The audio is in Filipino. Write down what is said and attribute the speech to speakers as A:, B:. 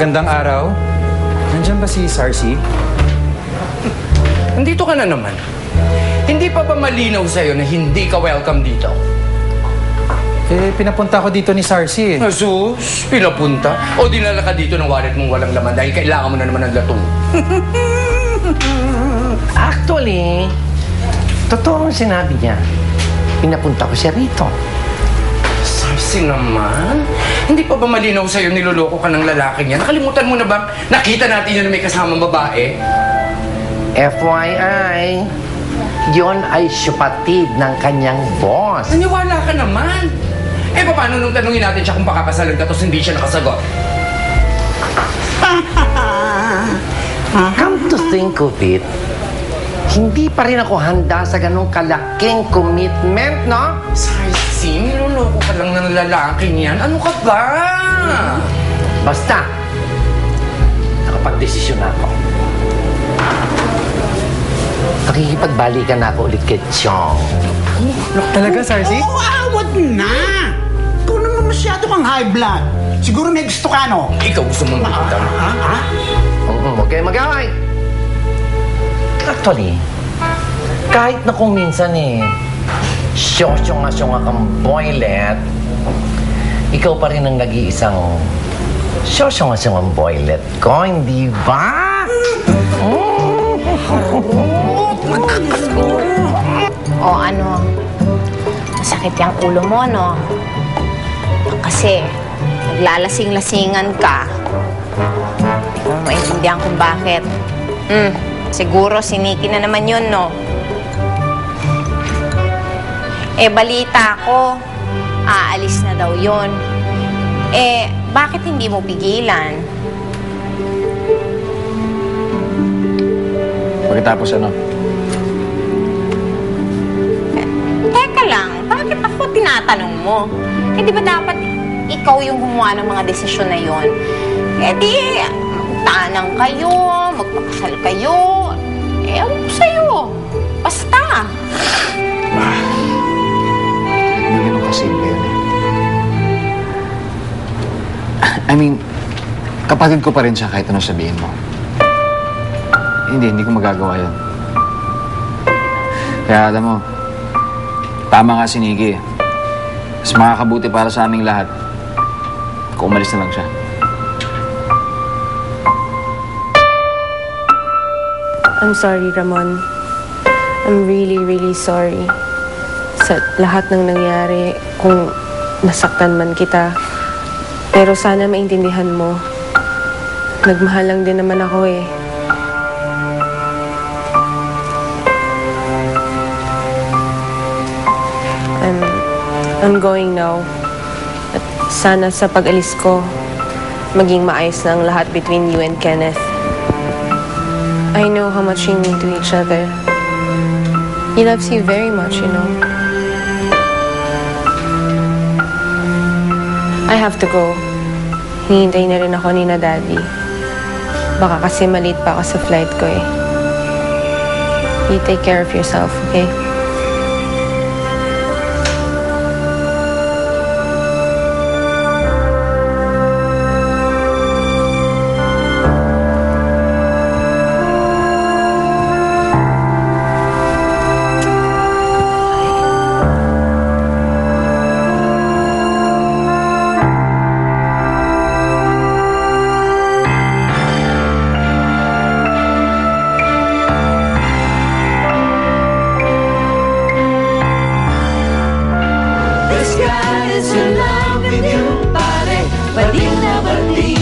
A: Magandang araw. Nandiyan ba si Sarcy?
B: Nandito ka na naman. Hindi pa ba malinaw sa'yo na hindi ka welcome dito?
A: Eh, pinapunta ko dito ni Sarcy eh.
B: Asus, pinapunta? O dinala ka dito ng wallet mong walang laman dahil kailangan mo na naman ng latong?
C: Actually, totoo ang sinabi niya. Pinapunta ko siya rito.
B: Sarcy naman? Hindi pa ba malinaw sa'yo niloloko ka ng lalaking yan? Nakalimutan mo na ba? Nakita natin yun na may kasamang babae?
C: FYI, yon ay syupatid ng kanyang boss.
B: Naniwala ka naman. Eh, paano nung tanungin natin siya kung pakakasalan ka tapos hindi siya nakasagot?
C: Come to think of it, hindi pa rin ako handa sa ganong kalaking commitment, no?
B: Sarcy, niloloko ka lang ng lalaking yan. Ano ka ba?
C: Basta, nakapag-desisyon na ako. Nakikipagbalikan na ako ulit kay Chong.
A: Talaga, Sarcy?
D: Oo, awat na! Ikaw naman masyado kang high blood. Siguro may gusto ka, no?
B: Ikaw gusto mong makita mo.
C: Huwag kayo mag-away. Actually, kahit na kung minsan syonga kang boylet, ikaw pa rin ang nag-iisang syonga ang boylet ko, hindi ba?
E: O ano, masakit yung ulo mo, no? Kasi, naglalasing-lasingan ka. Hindi ko maintindihan kung bakit. Siguro, siniki na naman yun, no? Eh, balita ko, aalis na daw yun. Eh, bakit hindi mo pigilan?
A: Pagkatapos ano?
E: Teka lang, bakit ako tinatanong mo? Eh, di ba dapat ikaw yung gumawa ng mga desisyon na yon? Eh, di, magtanang kayo, magpakasal kayo. Eh, ewan ko sa'yo. Basta.
F: Hindi ganun kasimple yun eh. I mean, kapatid ko pa rin siya kahit ano sabihin mo. Hindi ko magagawa yun. Kaya alam mo, tama nga si Nikki. Mas makakabuti para sa aming lahat kung umalis na lang siya.
G: I'm sorry, Ramon. I'm really, really sorry sa lahat ng nangyari kung nasaktan man kita. Pero sana maintindihan mo. Nagmahal lang din naman ako eh. I'm going now. At sana sa pag-alis ko, maging maayos na ang lahat between you and Kenneth. I know how much you mean to each other. He loves you very much, you know. I have to go. Hinihintay na rin ako ni na Daddy. Baka kasi malate pa ako sa flight ko eh. You take care of yourself, okay?
H: Bading na bading